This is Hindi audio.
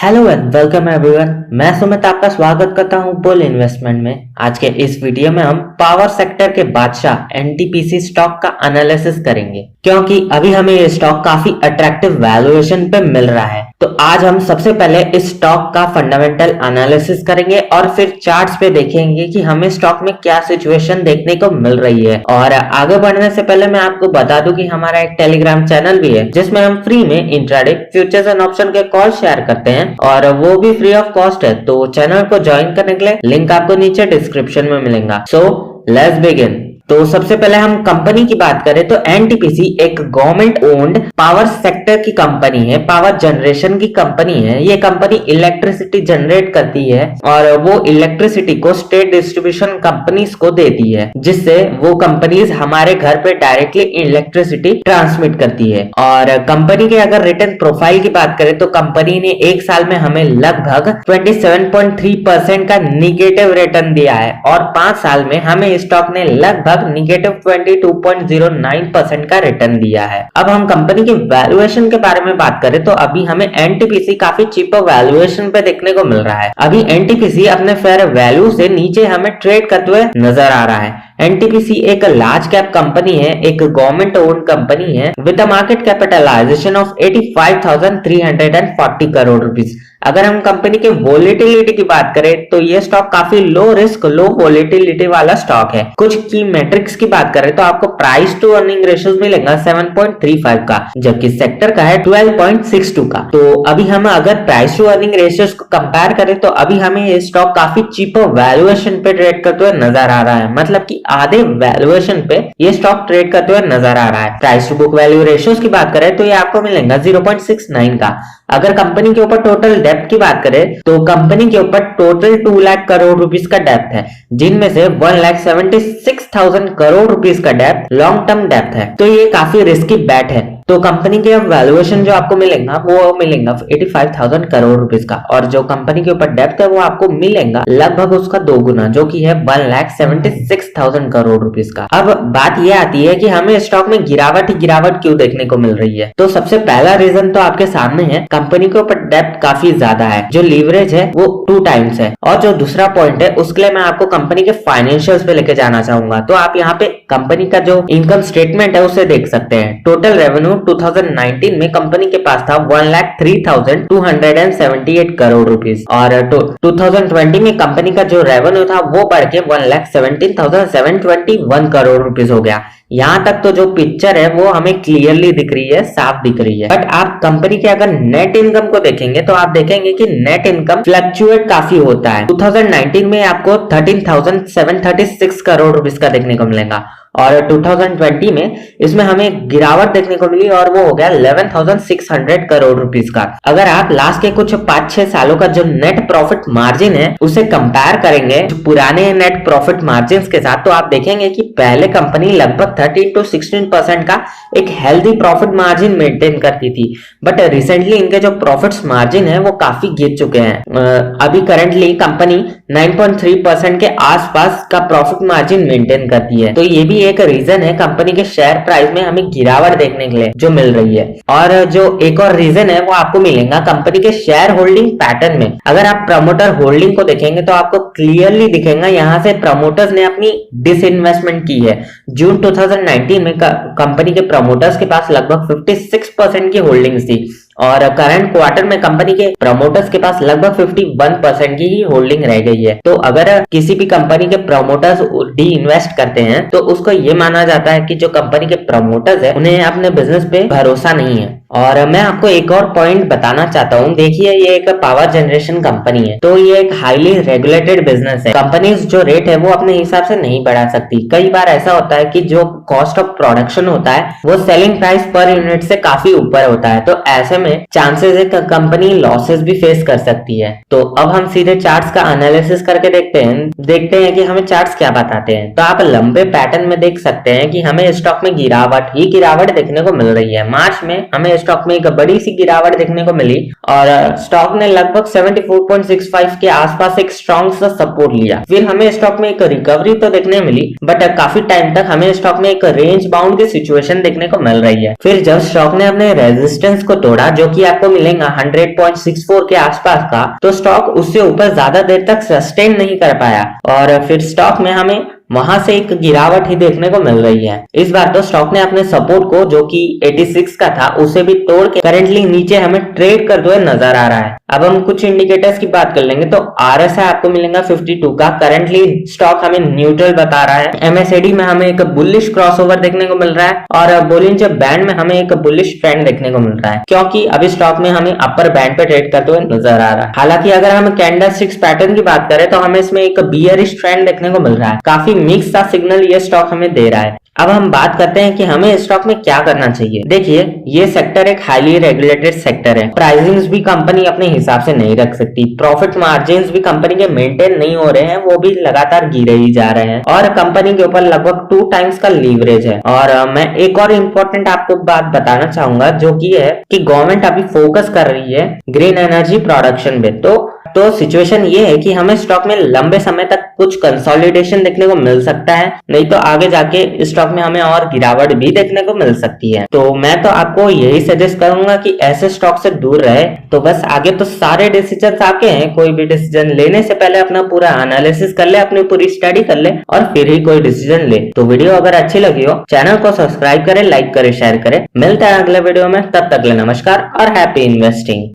Hello and welcome everyone. मैं सुमित आपका स्वागत करता हूं बुल इन्वेस्टमेंट में। आज के इस वीडियो में हम पावर सेक्टर के बादशाह एनटीपीसी स्टॉक का एनालिसिस करेंगे, क्योंकि अभी हमें ये स्टॉक काफी अट्रैक्टिव वैल्यूएशन पे मिल रहा है। तो आज हम सबसे पहले इस स्टॉक का फंडामेंटल एनालिसिस करेंगे और फिर चार्ट्स पे देखेंगे कि हमें स्टॉक में क्या सिचुएशन देखने को मिल रही है। और आगे बढ़ने से पहले मैं आपको बता दूं कि हमारा एक टेलीग्राम चैनल भी है जिसमें हम फ्री में इंट्राडे फ्यूचर्स एंड ऑप्शन के कॉल शेयर करते हैं और वो भी फ्री ऑफ कॉस्ट है। तो चैनल को ज्वाइन करने के लिए लिंक आपको नीचे डिस्क्रिप्शन में मिलेगा। So let's begin. तो सबसे पहले हम कंपनी की बात करें तो एनटीपीसी एक गवर्नमेंट ओन्ड पावर सेक्टर की कंपनी है, पावर जनरेशन की कंपनी है। ये कंपनी इलेक्ट्रिसिटी जनरेट करती है और वो इलेक्ट्रिसिटी को स्टेट डिस्ट्रीब्यूशन कंपनीज को देती है, जिससे वो कंपनीज हमारे घर पे डायरेक्टली इलेक्ट्रिसिटी ट्रांसमिट करती है। और कंपनी के अगर रिटर्न प्रोफाइल की बात करें तो कंपनी ने एक साल में हमें लगभग 27.3% का निगेटिव रिटर्न दिया है और 5 साल में हमें स्टॉक ने लगभग निगेटिव 22.09% का रिटर्न दिया है। अब हम कंपनी के वैल्यूएशन के बारे में बात करें तो अभी हमें एनटीपीसी काफी चीपर वैल्यूएशन पे देखने को मिल रहा है। अभी एनटीपीसी अपने फेयर वैल्यू से नीचे हमें ट्रेड करते हुए नजर आ रहा है। एनटीपीसी एक लार्ज कैप कंपनी है, एक गवर्नमेंट ओन्ड कंपनी है with a market capitalization of 85,340 crore rupees. अगर हम कंपनी के वोलेटिलिटी की बात करें तो ये स्टॉक काफी लो रिस्क लो वोलेटिलिटी वाला स्टॉक है। कुछ की मैट्रिक्स की बात करें तो आपको प्राइस टू अर्निंग रेशियो मिलेगा 7.35 का, जबकि सेक्टर का है 12.62 का। तो अभी हम अगर प्राइस टू अर्निंग रेशियोस को कंपेयर करें तो अभी हमें ये स्टॉक काफी चीपर वैल्यूएशन पे ट्रेड करते हुए नजर आ रहा है, मतलब कि आधे वैल्यूएशन पे ये स्टॉक ट्रेड करते हुए नजर आ रहा है। Price to book value ratios की बात करें तो ये आपको मिलेगा 0.69 का। अगर कंपनी के ऊपर टोटल डेप्थ की बात करें तो कंपनी के ऊपर टोटल 2 लाख करोड़ रुपीस का डेप्थ है, जिनमें से 1,76,000 करोड़ रुपीस का डेप्थ लॉन्ग टर्म डेप्थ है। तो ये काफी रिस्की बैट है। तो कंपनी के वैल्यूएशन जो आपको मिलेगा वो मिलेगा 85,000 करोड़ रुपीस का, और जो कंपनी के ऊपर डेप्थ है वो आपको मिलेगा लगभग उसका 2 गुना, जो कि है 1,76,000 करोड़ रुपीस का। अब बात ये आती है कि हमें स्टॉक में गिरावट ही गिरावट क्यों देखने को मिल रही है। तो सबसे पहला रीजन तो आपके सामने है, कंपनी के ऊपर डेप्थ काफी ज्यादा है, जो लीवरेज है वो 2 टाइम्स है। और जो दूसरा पॉइंट है उसके लिए मैं आपको कंपनी के फाइनेंशियल्स पे लेके जाना चाहूंगा। तो आप यहाँ पे कंपनी का जो इनकम स्टेटमेंट है उसे देख सकते हैं। टोटल रेवेन्यू 2019 में कंपनी के पास था 1,03,278 करोड़ रुपीस और 2020 में कंपनी का जो रेवेन्यू था वो बढ़ के 1,17,721 करोड़ रुपीस हो गया। यहाँ तक तो जो पिक्चर है वो हमें क्लियरली दिख रही है, साफ दिख रही है। बट आप कंपनी के अगर नेट इनकम को देखेंगे तो आप देखेंगे कि नेट इनकम फ्लक्चुएट काफी होता है। 2019 में आपको 13,736 करोड़ रुपीस का देखने को मिलेगा और 2020 में इसमें हमें गिरावट देखने को मिली और वो हो गया 11,600 करोड़ रुपीस का। अगर आप लास्ट के कुछ 5-6 सालों का जो नेट प्रॉफिट मार्जिन है उसे कंपेयर करेंगे पुराने नेट प्रॉफिट मार्जिन के साथ, तो आप देखेंगे कि पहले कंपनी लगभग 13 to 16% का एक हेल्दी प्रॉफिट मार्जिन मेंटेन करती थी, बट रिसेंटली इनके जो प्रॉफिट्स मार्जिन है वो काफी गिर चुके हैं। अभी करंटली कंपनी 9.3% के आसपास का प्रॉफिट मार्जिन मेंटेन करती है। तो ये भी एक रीजन है कंपनी के शेयर प्राइस में हमें गिरावट देखने के लिए जो मिल रही है। और जो एक और रीजन है वो आपको मिलेगा कंपनी के शेयर होल्डिंग पैटर्न में। अगर आप प्रमोटर होल्डिंग को देखेंगे तो आपको क्लियरली दिखेगा यहाँ से प्रमोटर्स ने अपनी डिसइन्वेस्टमेंट की है। जून 2019 में कंपनी के प्रमोटर्स के पास लगभग 56% की होल्डिंग्स थी और करंट क्वार्टर में कंपनी के प्रमोटर्स के पास लगभग 51% की ही होल्डिंग रह गई है। तो अगर किसी भी कंपनी के प्रमोटर्स डी इन्वेस्ट करते हैं तो उसको ये माना जाता है कि जो कंपनी के प्रमोटर्स है उन्हें अपने बिजनेस पे भरोसा नहीं है। और मैं आपको एक और पॉइंट बताना चाहता हूँ। देखिए, ये एक पावर जनरेशन कंपनी है, तो ये एक हाईली रेगुलेटेड बिजनेस है। कंपनीज जो रेट है वो अपने हिसाब से नहीं बढ़ा सकती। कई बार ऐसा होता है कि जो कॉस्ट ऑफ प्रोडक्शन होता है वो सेलिंग प्राइस पर यूनिट से काफी ऊपर होता है, तो ऐसे में चांसेस है कंपनी लॉसेस भी फेस कर सकती है। तो अब हम सीधे चार्ट्स का एनालिसिस करके देखते हैं कि हमें चार्ट्स क्या बताते हैं। तो आप लंबे पैटर्न में देख सकते हैं कि हमें स्टॉक में गिरावट ही गिरावट देखने को मिल रही है। मार्च में हमें स्टॉक में एक बड़ी सी गिरावट देखने को मिली और स्टॉक ने लगभग 74.65 के आसपास एक स्ट्रॉन्ग सा सपोर्ट लिया। फिर हमें स्टॉक में एक रिकवरी तो देखने मिली, बट काफी टाइम तक हमें स्टॉक में एक रेंज बाउंड की सिचुएशन देखने को मिल रही है। फिर जब स्टॉक ने अपने रेजिस्टेंस को तोड़ा, जो कि आपको मिलेगा 100.64 के आसपास का, तो स्टॉक उससे ऊपर ज्यादा देर तक सस्टेन नहीं कर पाया और फिर स्टॉक में हमें वहां से एक गिरावट ही देखने को मिल रही है। इस बार तो स्टॉक ने अपने सपोर्ट को, जो कि 86 का था, उसे भी तोड़ के करेंटली नीचे हमें ट्रेड करते हुए नजर आ रहा है। अब हम कुछ इंडिकेटर्स की बात कर लेंगे तो RSI आपको मिलेगा 52 का, करेंटली स्टॉक हमें न्यूट्रल बता रहा है। MACD में हमें एक बुलिश क्रॉसओवर देखने को मिल रहा है और बोलिंजर बैंड में हमें एक बुलिश ट्रेंड देखने को मिल रहा है, क्योंकि अभी स्टॉक में हमें अपर बैंड पे ट्रेड करते हुए नजर आ रहा है। हालांकि अगर हम कैंडलस्टिक्स पैटर्न की बात करें तो हमें इसमें एक बियरिश ट्रेंड देखने को मिल रहा है। काफी मिक्स सा सिग्नल ये स्टॉक हमें दे रहा है। अब हम बात करते हैं कि हमें स्टॉक में क्या करना चाहिए। देखिए, ये सेक्टर एक हाईली रेगुलेटेड सेक्टर है। प्राइसिंग्स भी कंपनी अपने हिसाब से नहीं रख सकती, प्रॉफिट मार्जिन्स भी कंपनी के मेंटेन नहीं हो रहे हैं, वो भी लगातार गिरे ही जा रहे हैं और कंपनी के ऊपर लगभग 2 टाइम्स का लीवरेज है। और मैं एक और इम्पोर्टेंट आपको बात बताना चाहूंगा, जो की है कि गवर्नमेंट अभी फोकस कर रही है ग्रीन एनर्जी प्रोडक्शन पे। तो सिचुएशन ये है कि हमें स्टॉक में लंबे समय तक कुछ कंसोलिडेशन देखने को मिल सकता है, नहीं तो आगे जाके स्टॉक में हमें और गिरावट भी देखने को मिल सकती है। तो मैं तो आपको यही सजेस्ट करूंगा कि ऐसे स्टॉक से दूर रहे। तो बस आगे तो सारे डिसीजन आपके हैं, कोई भी डिसीजन लेने से पहले अपना पूरा एनालिसिस कर ले, अपनी पूरी स्टडी कर ले और फिर ही कोई डिसीजन ले। तो वीडियो अगर अच्छी लगी हो, चैनल को सब्सक्राइब करें, लाइक करें, शेयर करें। मिलता है अगले वीडियो में, तब तक ले नमस्कार और हैप्पी इन्वेस्टिंग।